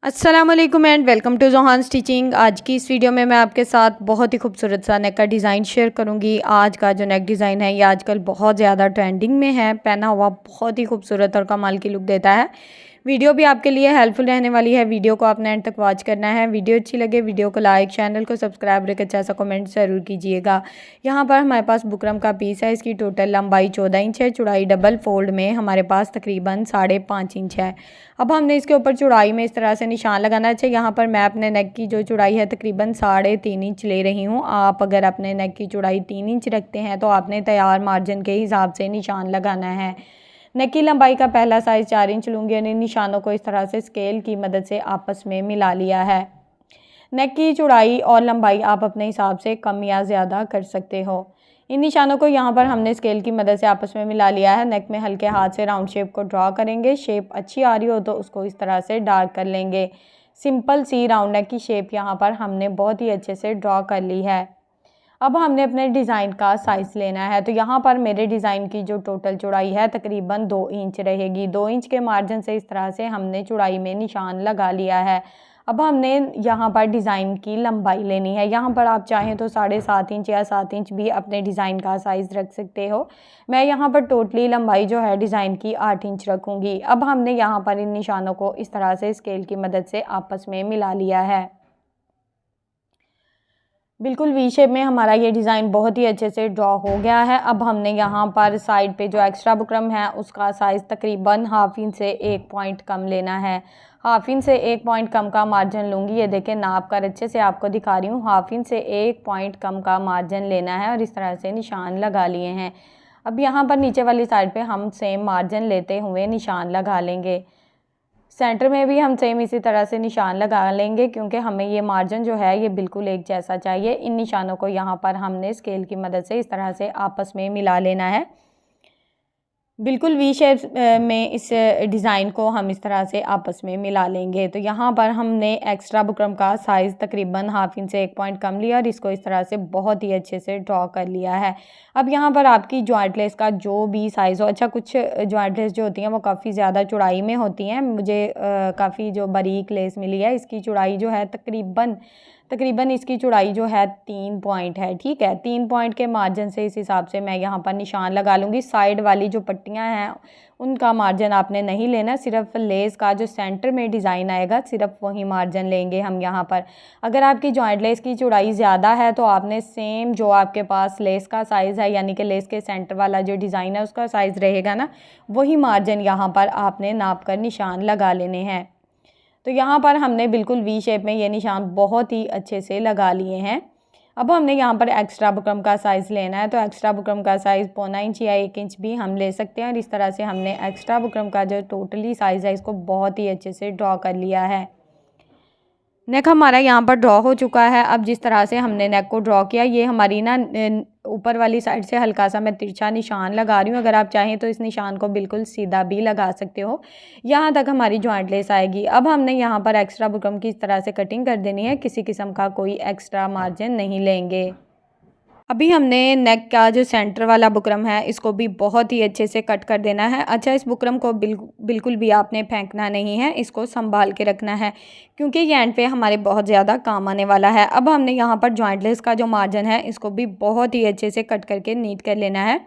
अस्सलाम वालेकुम and welcome to Johan Stitching. आज की इस वीडियो में मैं आपके साथ बहुत ही खूबसूरत सा नेक का डिज़ाइन शेयर करूंगी। आज का जो नेक डिज़ाइन है ये आजकल बहुत ज़्यादा ट्रेंडिंग में है, पहना हुआ बहुत ही खूबसूरत और कमाल की लुक देता है। वीडियो भी आपके लिए हेल्पफुल रहने वाली है। वीडियो को आपने एंड तक वॉच करना है। वीडियो अच्छी लगे वीडियो को लाइक, चैनल को सब्सक्राइब, एक अच्छा सा कमेंट ज़रूर कीजिएगा। यहाँ पर हमारे पास बुकरम का पीस है। इसकी टोटल लंबाई 14 इंच है, चौड़ाई डबल फोल्ड में हमारे पास तकरीबन 5.5 इंच है। अब हमने इसके ऊपर चौड़ाई में इस तरह से निशान लगाना चाहिए। यहाँ पर मैं अपने नेक की जो चौड़ाई है तकरीबन 3.5 इंच ले रही हूँ। आप अगर अपने नेक की चौड़ाई 3 इंच रखते हैं तो आपने तैयार मार्जिन के हिसाब से निशान लगाना है। नेक की लंबाई का पहला साइज़ 4 इंच लूँगी और इन निशानों को इस तरह से स्केल की मदद से आपस में मिला लिया है। नेक की चौड़ाई और लंबाई आप अपने हिसाब से कम या ज़्यादा कर सकते हो। इन निशानों को यहाँ पर हमने स्केल की मदद से आपस में मिला लिया है। नेक में हल्के हाथ से राउंड शेप को ड्रॉ करेंगे। शेप अच्छी आ रही हो तो उसको इस तरह से डार्क कर लेंगे। सिंपल सी राउंड नेक की शेप यहाँ पर हमने बहुत ही अच्छे से ड्रॉ कर ली है। अब हमने अपने डिज़ाइन का साइज़ लेना है। तो यहाँ पर मेरे डिज़ाइन की जो टोटल चौड़ाई है तकरीबन 2 इंच रहेगी। 2 इंच के मार्जिन से इस तरह से हमने चौड़ाई में निशान लगा लिया है। अब हमने यहाँ पर डिज़ाइन की लंबाई लेनी है। यहाँ पर आप चाहें तो 7.5 इंच या 7 इंच भी अपने डिज़ाइन का साइज़ रख सकते हो। मैं यहाँ पर टोटली लंबाई जो है डिज़ाइन की 8 इंच रखूँगी। अब हमने यहाँ पर इन निशानों को इस तरह से स्केल की मदद से आपस में मिला लिया है। बिल्कुल वी शेप में हमारा ये डिज़ाइन बहुत ही अच्छे से ड्रॉ हो गया है। अब हमने यहाँ पर साइड पे जो एक्स्ट्रा बुकरम है उसका साइज़ तकरीबन हाफ इंच से 1 पॉइंट कम लेना है। हाफ इंच से 1 पॉइंट कम का मार्जिन लूँगी। ये देखें नाप कर अच्छे से आपको दिखा रही हूँ। हाफ इंच से 1 पॉइंट कम का मार्जिन लेना है और इस तरह से निशान लगा लिए हैं। अब यहाँ पर नीचे वाली साइड पे हम सेम मार्जिन लेते हुए निशान लगा लेंगे। सेंटर में भी हम सेम इसी तरह से निशान लगा लेंगे क्योंकि हमें ये मार्जिन जो है ये बिल्कुल एक जैसा चाहिए। इन निशानों को यहाँ पर हमने स्केल की मदद से इस तरह से आपस में मिला लेना है। बिल्कुल वी शेप में इस डिज़ाइन को हम इस तरह से आपस में मिला लेंगे। तो यहाँ पर हमने एक्स्ट्रा बुकरम का साइज़ तकरीबन हाफ इंच से 1 पॉइंट कम लिया और इसको इस तरह से बहुत ही अच्छे से ड्रॉ कर लिया है। अब यहाँ पर आपकी जॉइंट लेस का जो भी साइज़ हो, अच्छा कुछ जॉइंट लेस जो होती हैं वो काफ़ी ज़्यादा चौड़ाई में होती हैं। मुझे काफ़ी जो बारीक लेस मिली है इसकी चौड़ाई जो है तकरीबन इसकी चौड़ाई जो है 3 पॉइंट है। ठीक है, 3 पॉइंट के मार्जिन से इस हिसाब से मैं यहाँ पर निशान लगा लूँगी। साइड वाली जो पट्टियाँ हैं उनका मार्जिन आपने नहीं लेना, सिर्फ लेस का जो सेंटर में डिज़ाइन आएगा सिर्फ वही मार्जिन लेंगे हम यहाँ पर। अगर आपकी जॉइंट लेस की चौड़ाई ज़्यादा है तो आपने सेम जो आपके पास लेस का साइज़ है यानी कि लेस के सेंटर वाला जो डिज़ाइन है उसका साइज़ रहेगा ना, वही मार्जिन यहाँ पर आपने नाप कर निशान लगा लेने हैं। तो यहाँ पर हमने बिल्कुल वी शेप में ये निशान बहुत ही अच्छे से लगा लिए हैं। अब हमने यहाँ पर एक्स्ट्रा बुकरम का साइज़ लेना है। तो एक्स्ट्रा बुकरम का साइज़ 0.25 इंच या 1 इंच भी हम ले सकते हैं और इस तरह से हमने एक्स्ट्रा बुकरम का जो टोटली साइज़ है इसको बहुत ही अच्छे से ड्रॉ कर लिया है। नेक हमारा यहाँ पर ड्रॉ हो चुका है। अब जिस तरह से हमने नेक को ड्रॉ किया ये हमारी ना ऊपर वाली साइड से हल्का सा मैं तिरछा निशान लगा रही हूँ। अगर आप चाहें तो इस निशान को बिल्कुल सीधा भी लगा सकते हो। यहाँ तक हमारी जॉइंट लेस आएगी। अब हमने यहाँ पर एक्स्ट्रा बुकरम की इस तरह से कटिंग कर देनी है, किसी किस्म का कोई एक्स्ट्रा मार्जिन नहीं लेंगे। अभी हमने नेक का जो सेंटर वाला बुकरम है इसको भी बहुत ही अच्छे से कट कर देना है। अच्छा, इस बुकरम को बिल्कुल भी आपने फेंकना नहीं है, इसको संभाल के रखना है क्योंकि ये एंड पे हमारे बहुत ज़्यादा काम आने वाला है। अब हमने यहाँ पर जॉइंट लेस का जो मार्जिन है इसको भी बहुत ही अच्छे से कट करके नीट कर लेना है।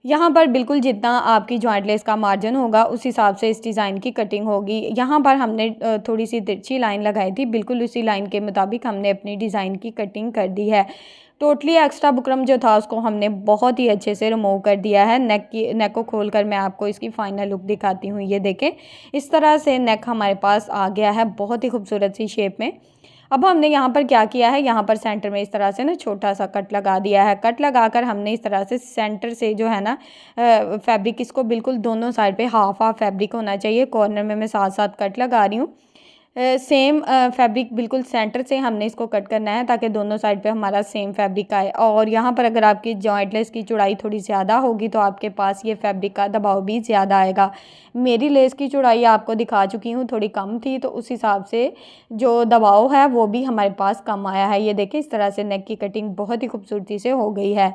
यहाँ पर बिल्कुल जितना आपकी जॉइंट लेस का मार्जिन होगा उस हिसाब से इस डिज़ाइन की कटिंग होगी। यहाँ पर हमने थोड़ी सी तिरछी लाइन लगाई थी, बिल्कुल उसी लाइन के मुताबिक हमने अपनी डिज़ाइन की कटिंग कर दी है। टोटली एक्स्ट्रा बुकरम जो था उसको हमने बहुत ही अच्छे से रिमूव कर दिया है। नेक को खोलकर मैं आपको इसकी फाइनल लुक दिखाती हूँ। ये देखें इस तरह से नेक हमारे पास आ गया है बहुत ही खूबसूरत सी शेप में। अब हमने यहाँ पर क्या किया है, यहाँ पर सेंटर में इस तरह से ना छोटा सा कट लगा दिया है। कट लगाकर हमने इस तरह से सेंटर से जो है ना फैब्रिक इसको बिल्कुल दोनों साइड पे हाफ हाफ फैब्रिक होना चाहिए। कॉर्नर में मैं साथ साथ कट लगा रही हूँ। सेम फैब्रिक बिल्कुल सेंटर से हमने इसको कट करना है ताकि दोनों साइड पे हमारा सेम फैब्रिक आए। और यहाँ पर अगर आपकी जॉइंट लेस की चौड़ाई थोड़ी ज़्यादा होगी तो आपके पास ये फैब्रिक का दबाव भी ज़्यादा आएगा। मेरी लेस की चौड़ाई आपको दिखा चुकी हूँ, थोड़ी कम थी तो उस हिसाब से जो दबाव है वो भी हमारे पास कम आया है। ये देखें इस तरह से नेक की कटिंग बहुत ही खूबसूरती से हो गई है।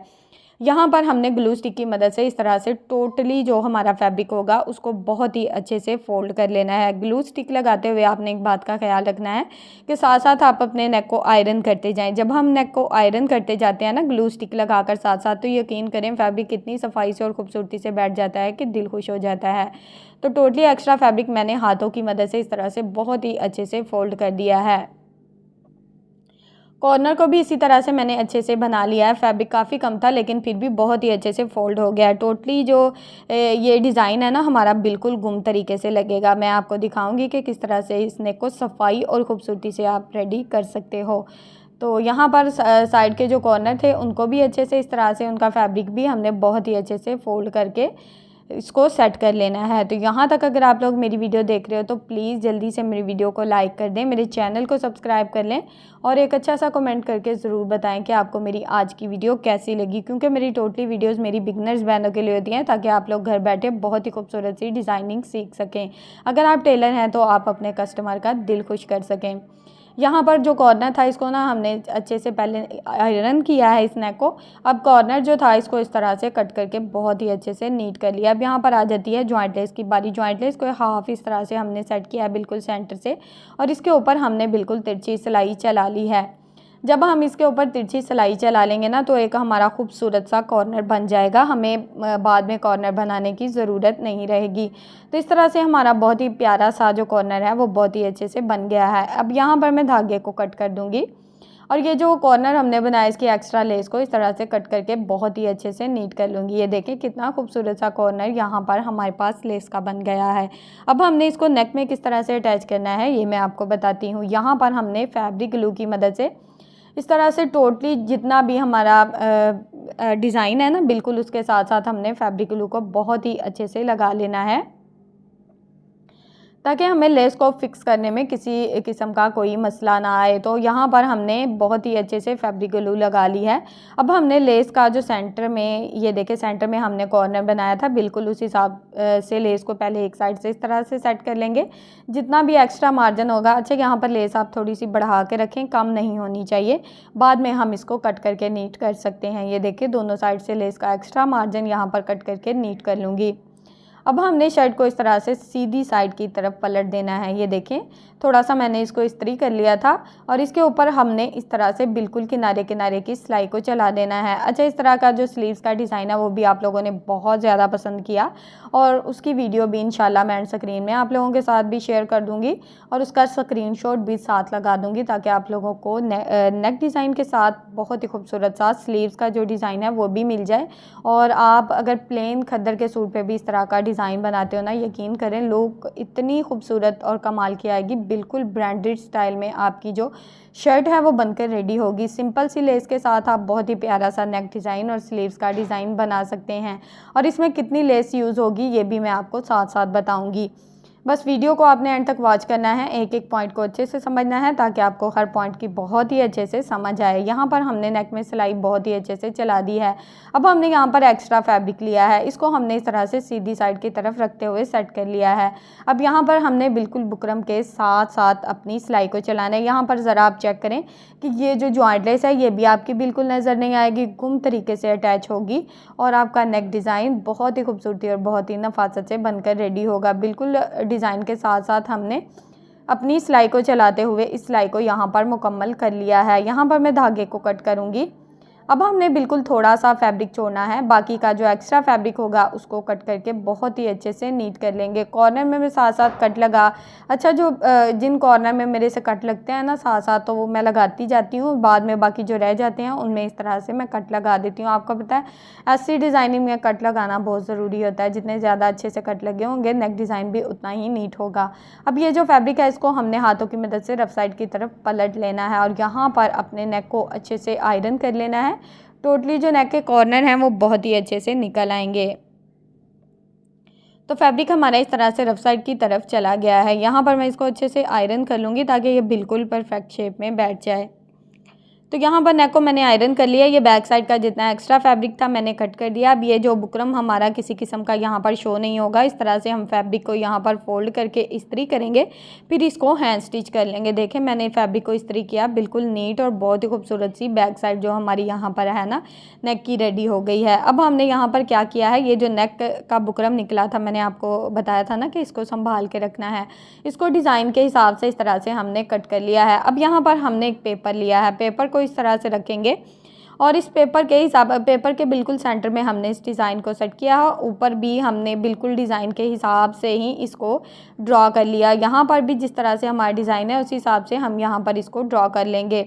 यहाँ पर हमने ग्लू स्टिक की मदद से इस तरह से टोटली जो हमारा फैब्रिक होगा उसको बहुत ही अच्छे से फोल्ड कर लेना है। ग्लू स्टिक लगाते हुए आपने एक बात का ख्याल रखना है कि साथ साथ आप अपने नेक को आयरन करते जाएं। जब हम नेक को आयरन करते जाते हैं ना ग्लू स्टिक लगाकर साथ साथ, तो यकीन करें फैब्रिक कितनी सफाई से और खूबसूरती से बैठ जाता है कि दिल खुश हो जाता है। तो टोटली एक्स्ट्रा फैब्रिक मैंने हाथों की मदद से इस तरह से बहुत ही अच्छे से फोल्ड कर दिया है। कॉर्नर को भी इसी तरह से मैंने अच्छे से बना लिया है। फैब्रिक काफ़ी कम था लेकिन फिर भी बहुत ही अच्छे से फोल्ड हो गया है। टोटली जो ये डिज़ाइन है ना हमारा बिल्कुल गुम तरीके से लगेगा। मैं आपको दिखाऊंगी कि किस तरह से इस नेक को सफाई और ख़ूबसूरती से आप रेडी कर सकते हो। तो यहाँ पर साइड के जो कॉर्नर थे उनको भी अच्छे से इस तरह से उनका फैब्रिक भी हमने बहुत ही अच्छे से फोल्ड करके इसको सेट कर लेना है। तो यहाँ तक अगर आप लोग मेरी वीडियो देख रहे हो तो प्लीज़ जल्दी से मेरी वीडियो को लाइक कर दें, मेरे चैनल को सब्सक्राइब कर लें और एक अच्छा सा कमेंट करके ज़रूर बताएं कि आपको मेरी आज की वीडियो कैसी लगी, क्योंकि मेरी टोटली वीडियोस मेरी बिगनर्स बहनों के लिए होती हैं ताकि आप लोग घर बैठे बहुत ही खूबसूरत सी डिज़ाइनिंग सीख सकें। अगर आप टेलर हैं तो आप अपने कस्टमर का दिल खुश कर सकें। यहाँ पर जो कॉर्नर था इसको ना हमने अच्छे से पहले आयरन किया है इस नेक को। अब कॉर्नर जो था इसको इस तरह से कट करके बहुत ही अच्छे से नीट कर लिया। अब यहाँ पर आ जाती है जॉइंट लेस की बारी। जॉइंट लेस को हाफ इस तरह से हमने सेट किया है बिल्कुल सेंटर से और इसके ऊपर हमने बिल्कुल तिरछी सिलाई चला ली है। जब हम इसके ऊपर तिरछी सिलाई चला लेंगे ना तो एक हमारा खूबसूरत सा कॉर्नर बन जाएगा, हमें बाद में कॉर्नर बनाने की ज़रूरत नहीं रहेगी। तो इस तरह से हमारा बहुत ही प्यारा सा जो कॉर्नर है वो बहुत ही अच्छे से बन गया है। अब यहाँ पर मैं धागे को कट कर दूँगी और ये जो कॉर्नर हमने बनाया इसकी एक्स्ट्रा लेस को इस तरह से कट करके बहुत ही अच्छे से नीट कर लूँगी। ये देखें कितना खूबसूरत सा कॉर्नर यहाँ पर हमारे पास लेस का बन गया है। अब हमने इसको नेक में किस तरह से अटैच करना है ये मैं आपको बताती हूँ। यहाँ पर हमने फैब्रिक ग्लू की मदद से इस तरह से टोटली जितना भी हमारा डिज़ाइन है ना बिल्कुल उसके साथ साथ हमने फैब्रिक ग्लू को बहुत ही अच्छे से लगा लेना है ताकि हमें लेस को फिक्स करने में किसी किस्म का कोई मसला ना आए। तो यहाँ पर हमने बहुत ही अच्छे से फैब्रिक ग्लू लगा ली है। अब हमने लेस का जो सेंटर में ये देखे सेंटर में हमने कॉर्नर बनाया था बिल्कुल उस हिसाब से लेस को पहले एक साइड से इस तरह से सेट कर लेंगे। जितना भी एक्स्ट्रा मार्जिन होगा, अच्छा यहाँ पर लेस आप थोड़ी सी बढ़ा के रखें, कम नहीं होनी चाहिए, बाद में हम इसको कट करके नीट कर सकते हैं। ये देखिए दोनों साइड से लेस का एक्स्ट्रा मार्जिन यहाँ पर कट करके नीट कर लूँगी। अब हमने शर्ट को इस तरह से सीधी साइड की तरफ पलट देना है। ये देखें थोड़ा सा मैंने इसको इस्त्री कर लिया था और इसके ऊपर हमने इस तरह से बिल्कुल किनारे किनारे की सिलाई को चला देना है। अच्छा इस तरह का जो स्लीव्स का डिज़ाइन है वो भी आप लोगों ने बहुत ज़्यादा पसंद किया और उसकी वीडियो भी इंशाल्लाह मैं एंड स्क्रीन में आप लोगों के साथ भी शेयर कर दूँगी और उसका स्क्रीनशॉट भी साथ लगा दूँगी ताकि आप लोगों को नेक डिज़ाइन के साथ बहुत ही खूबसूरत सा स्लीव्स का जो डिज़ाइन है वो भी मिल जाए। और आप अगर प्लेन खद्दर के सूट पे भी इस तरह का डिज़ाइन बनाते हो ना, यकीन करें लोग इतनी खूबसूरत और कमाल की आएगी, बिल्कुल ब्रांडेड स्टाइल में आपकी जो शर्ट है वो बनकर रेडी होगी। सिंपल सी लेस के साथ आप बहुत ही प्यारा सा नेक डिज़ाइन और स्लीव्स का डिज़ाइन बना सकते हैं और इसमें कितनी लेस यूज़ होगी ये भी मैं आपको साथ साथ बताऊँगी। बस वीडियो को आपने एंड तक वॉच करना है, एक एक पॉइंट को अच्छे से समझना है ताकि आपको हर पॉइंट की बहुत ही अच्छे से समझ आए। यहाँ पर हमने नेक में सिलाई बहुत ही अच्छे से चला दी है। अब हमने यहाँ पर एक्स्ट्रा फैब्रिक लिया है, इसको हमने इस तरह से सीधी साइड की तरफ रखते हुए सेट कर लिया है। अब यहाँ पर हमने बिल्कुल बुकरम के साथ साथ अपनी सिलाई को चलाना है। यहाँ पर ज़रा आप चेक करें कि ये जो जॉइंट लेस है ये भी आपकी बिल्कुल नज़र नहीं आएगी, गुम तरीके से अटैच होगी और आपका नेक डिज़ाइन बहुत ही खूबसूरती और बहुत ही नफासत से बनकर रेडी होगा। बिल्कुल डिज़ाइन के साथ साथ हमने अपनी सिलाई को चलाते हुए इस सिलाई को यहाँ पर मुकम्मल कर लिया है। यहाँ पर मैं धागे को कट करूँगी। अब हमने बिल्कुल थोड़ा सा फैब्रिक छोड़ना है, बाकी का जो एक्स्ट्रा फैब्रिक होगा उसको कट करके बहुत ही अच्छे से नीट कर लेंगे। कॉर्नर में मैं साथ साथ कट लगा, अच्छा जो जिन कॉर्नर में मेरे से कट लगते हैं ना साथ साथ तो वो मैं लगाती जाती हूँ, बाद में बाकी जो रह जाते हैं उनमें इस तरह से मैं कट लगा देती हूँ। आपको पता है ऐसी डिज़ाइनिंग में कट लगाना बहुत ज़रूरी होता है, जितने ज़्यादा अच्छे से कट लगे होंगे नेक डिज़ाइन भी उतना ही नीट होगा। अब ये जो फैब्रिक है इसको हमने हाथों की मदद से रफ साइड की तरफ पलट लेना है और यहाँ पर अपने नेक को अच्छे से आयरन कर लेना है। टोटली जो नेक के कॉर्नर हैं वो बहुत ही अच्छे से निकल आएंगे। तो फैब्रिक हमारा इस तरह से रफ साइड की तरफ चला गया है। यहाँ पर मैं इसको अच्छे से आयरन कर लूँगी ताकि ये बिल्कुल परफेक्ट शेप में बैठ जाए। तो यहाँ पर नेक को मैंने आयरन कर लिया। ये बैक साइड का जितना एक्स्ट्रा फैब्रिक था मैंने कट कर दिया। अब ये जो बुकरम हमारा किसी किस्म का यहाँ पर शो नहीं होगा। इस तरह से हम फैब्रिक को यहाँ पर फोल्ड करके इस्त्री करेंगे, फिर इसको हैंड स्टिच कर लेंगे। देखें मैंने फैब्रिक को इस्त्री किया, बिल्कुल नीट और बहुत ही खूबसूरत सी बैक साइड जो हमारी यहाँ पर है ना नेक की रेडी हो गई है। अब हमने यहाँ पर क्या किया है, ये जो नेक का बुकरम निकला था मैंने आपको बताया था ना कि इसको संभाल के रखना है, इसको डिज़ाइन के हिसाब से इस तरह से हमने कट कर लिया है। अब यहाँ पर हमने एक पेपर लिया है, पेपर को इस तरह से रखेंगे और इस पेपर के बिल्कुल सेंटर में हमने इस डिज़ाइन को सेट किया है। ऊपर भी हमने बिल्कुल डिज़ाइन के हिसाब से ही इसको ड्रॉ कर लिया। यहाँ पर भी जिस तरह से हमारा डिज़ाइन है उसी हिसाब से हम यहाँ पर इसको ड्रॉ कर लेंगे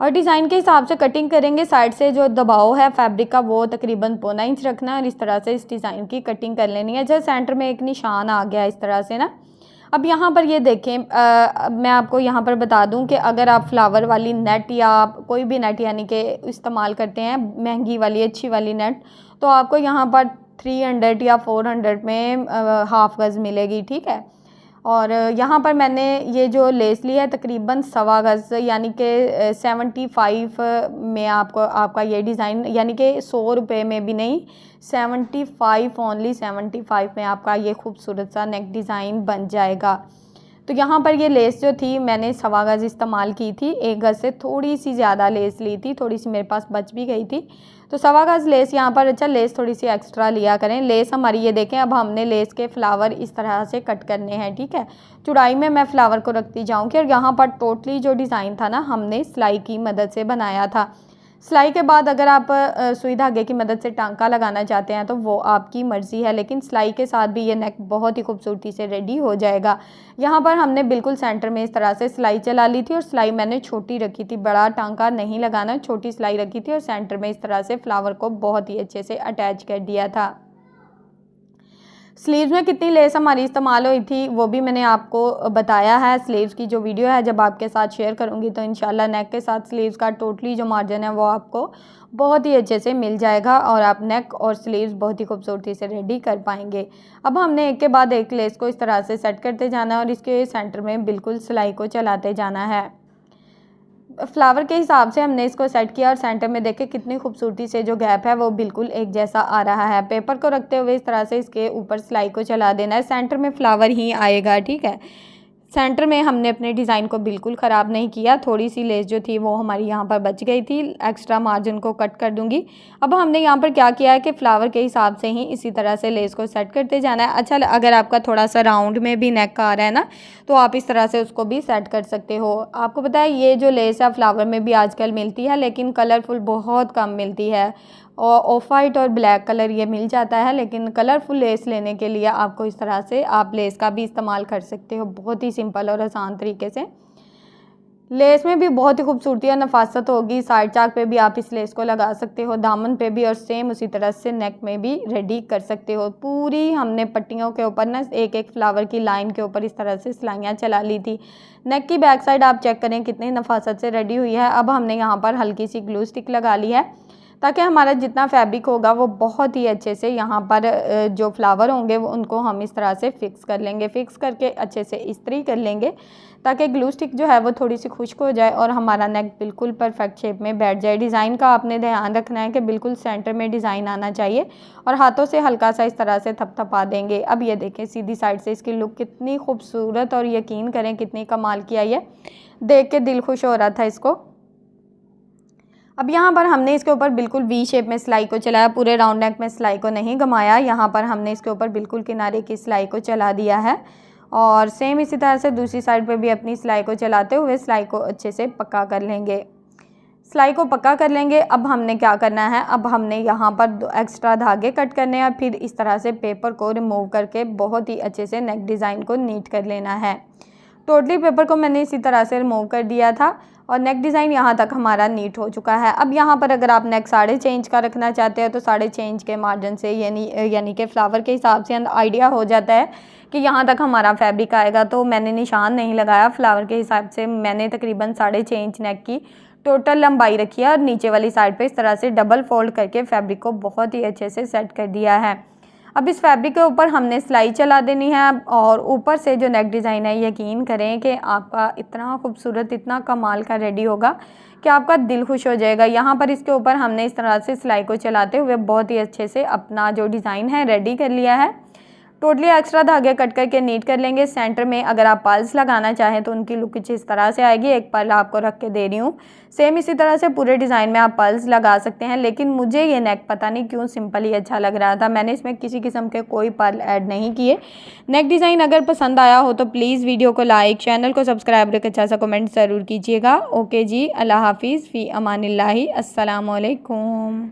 और डिज़ाइन के हिसाब से कटिंग करेंगे। साइड से जो दबाव है फैब्रिक का वो तकरीबन 1.25 इंच रखना है और इस तरह से इस डिज़ाइन की कटिंग कर लेनी है। जैसे सेंटर में एक निशान आ गया इस तरह से ना। अब यहाँ पर ये देखें, मैं आपको यहाँ पर बता दूँ कि अगर आप फ्लावर वाली नेट या आप कोई भी नेट यानी कि इस्तेमाल करते हैं महंगी वाली अच्छी वाली नेट, तो आपको यहाँ पर 300 या 400 में हाफ गज़ मिलेगी, ठीक है। और यहाँ पर मैंने ये जो लेस ली है तकरीबन 1.25 गज़ यानी कि 75 में आपका ये डिज़ाइन यानी कि 100 रुपये में भी नहीं, 75 ओनली 75 में आपका ये खूबसूरत सा नेक डिज़ाइन बन जाएगा। तो यहाँ पर ये लेस जो थी मैंने 1.25 गज़ इस्तेमाल की थी, 1 गज़ से थोड़ी सी ज़्यादा लेस ली थी, थोड़ी सी मेरे पास बच भी गई थी। तो 1.25 गज़ लेस यहाँ पर, अच्छा लेस थोड़ी सी एक्स्ट्रा लिया करें। लेस हमारी ये देखें, अब हमने लेस के फ्लावर इस तरह से कट करने हैं, ठीक है। चौड़ाई में मैं फ्लावर को रखती जाऊँगी और यहाँ पर टोटली जो डिज़ाइन था ना हमने सिलाई की मदद से बनाया था। सिलाई के बाद अगर आप सुई धागे की मदद से टांका लगाना चाहते हैं तो वो आपकी मर्ज़ी है, लेकिन सिलाई के साथ भी ये नेक बहुत ही खूबसूरती से रेडी हो जाएगा। यहाँ पर हमने बिल्कुल सेंटर में इस तरह से सिलाई चला ली थी और सिलाई मैंने छोटी रखी थी, बड़ा टांका नहीं लगाना, छोटी सिलाई रखी थी और सेंटर में इस तरह से फ्लावर को बहुत ही अच्छे से अटैच कर दिया था। स्लीव्स में कितनी लेस हमारी इस्तेमाल हुई थी वो भी मैंने आपको बताया है। स्लीव्स की जो वीडियो है जब आपके साथ शेयर करूंगी तो इंशाल्लाह नेक के साथ स्लीव्स का टोटली जो मार्जिन है वो आपको बहुत ही अच्छे से मिल जाएगा और आप नेक और स्लीव्स बहुत ही खूबसूरती से रेडी कर पाएंगे। अब हमने एक के बाद एक लेस को इस तरह से सेट करते जाना है और इसके सेंटर में बिल्कुल सिलाई को चलाते जाना है। फ्लावर के हिसाब से हमने इसको सेट किया और सेंटर में देखें कितनी खूबसूरती से जो गैप है वो बिल्कुल एक जैसा आ रहा है। पेपर को रखते हुए इस तरह से इसके ऊपर सिलाई को चला देना है, सेंटर में फ्लावर ही आएगा, ठीक है। सेंटर में हमने अपने डिज़ाइन को बिल्कुल ख़राब नहीं किया, थोड़ी सी लेस जो थी वो हमारी यहाँ पर बच गई थी, एक्स्ट्रा मार्जिन को कट कर दूंगी। अब हमने यहाँ पर क्या किया है कि फ्लावर के हिसाब से ही इसी तरह से लेस को सेट करते जाना है। अच्छा, अगर आपका थोड़ा सा राउंड में भी नेक आ रहा है ना तो आप इस तरह से उसको भी सेट कर सकते हो। आपको पता है ये जो लेस है फ्लावर में भी आजकल मिलती है लेकिन कलरफुल बहुत कम मिलती है, और ऑफ वाइट और ब्लैक कलर ये मिल जाता है, लेकिन कलरफुल लेस लेने के लिए आपको इस तरह से आप लेस का भी इस्तेमाल कर सकते हो, बहुत ही सिंपल और आसान तरीके से। लेस में भी बहुत ही खूबसूरती और नफासत होगी। साइड चाक पे भी आप इस लेस को लगा सकते हो, दामन पे भी, और सेम उसी तरह से नेक में भी रेडी कर सकते हो। पूरी हमने पट्टियों के ऊपर ना एक एक फ्लावर की लाइन के ऊपर इस तरह से सिलाइयाँ चला ली थी। नेक की बैक साइड आप चेक करें कितनी नफासत से रेडी हुई है। अब हमने यहाँ पर हल्की सी ग्लू स्टिक लगा ली है ताकि हमारा जितना फैब्रिक होगा वो बहुत ही अच्छे से यहाँ पर जो फ्लावर होंगे वो उनको हम इस तरह से फिक्स कर लेंगे। फिक्स करके अच्छे से इस्त्री कर लेंगे ताकि ग्लू स्टिक जो है वो थोड़ी सी खुश्क हो जाए और हमारा नेक बिल्कुल परफेक्ट शेप में बैठ जाए। डिज़ाइन का आपने ध्यान रखना है कि बिल्कुल सेंटर में डिज़ाइन आना चाहिए और हाथों से हल्का सा इस तरह से थपथपा देंगे। अब ये देखें सीधी साइड से इसकी लुक कितनी खूबसूरत और यकीन करें कितनी कमाल की आई है, देख के दिल खुश हो रहा था इसको। अब यहाँ पर हमने इसके ऊपर बिल्कुल वी शेप में सिलाई को चलाया, पूरे राउंड नेक में सिलाई को नहीं घुमाया। यहाँ पर हमने इसके ऊपर बिल्कुल किनारे की सिलाई को चला दिया है और सेम इसी तरह से दूसरी साइड पे भी अपनी सिलाई को चलाते हुए सिलाई को अच्छे से पक्का कर लेंगे। सिलाई को पक्का कर लेंगे। अब हमने क्या करना है, अब हमने यहाँ पर एक्स्ट्रा धागे कट करने हैं, फिर इस तरह से पेपर को रिमूव करके बहुत ही अच्छे से नेक डिज़ाइन को नीट कर लेना है। टोटली पेपर को मैंने इसी तरह से रिमूव कर दिया था और नेक डिज़ाइन यहाँ तक हमारा नीट हो चुका है। अब यहाँ पर अगर आप नेक 6.5 इंच का रखना चाहते हो तो 6.5 इंच के मार्जिन से यानी कि फ्लावर के हिसाब से आइडिया हो जाता है कि यहाँ तक हमारा फैब्रिक आएगा। तो मैंने निशान नहीं लगाया, फ्लावर के हिसाब से मैंने तकरीबन 6.5 इंच नेक की टोटल लंबाई रखी है और नीचे वाली साइड पे इस तरह से डबल फोल्ड करके फैब्रिक को बहुत ही अच्छे से सेट कर दिया है। अब इस फैब्रिक के ऊपर हमने सिलाई चला देनी है और ऊपर से जो नेक डिज़ाइन है यकीन करें कि आपका इतना खूबसूरत, इतना कमाल का रेडी होगा कि आपका दिल खुश हो जाएगा। यहाँ पर इसके ऊपर हमने इस तरह से सिलाई को चलाते हुए बहुत ही अच्छे से अपना जो डिज़ाइन है रेडी कर लिया है। टोटली एक्स्ट्रा धागे कट करके नीट कर लेंगे। सेंटर में अगर आप पर्ल्स लगाना चाहें तो उनकी लुक कुछ इस तरह से आएगी। एक पर्ल आपको रख के दे रही हूँ। सेम इसी तरह से पूरे डिज़ाइन में आप पर्ल्स लगा सकते हैं, लेकिन मुझे ये नेक पता नहीं क्यों सिंपल ही अच्छा लग रहा था। मैंने इसमें किसी किस्म के कोई पर्ल ऐड नहीं किए। नेक डिज़ाइन अगर पसंद आया हो तो प्लीज़ वीडियो को लाइक, चैनल को सब्सक्राइब करके अच्छा सा कमेंट ज़रूर कीजिएगा। ओके जी, अल्लाह हाफिज़, फ़ी अमानिल्लाहि, अस्सलाम वालेकुम।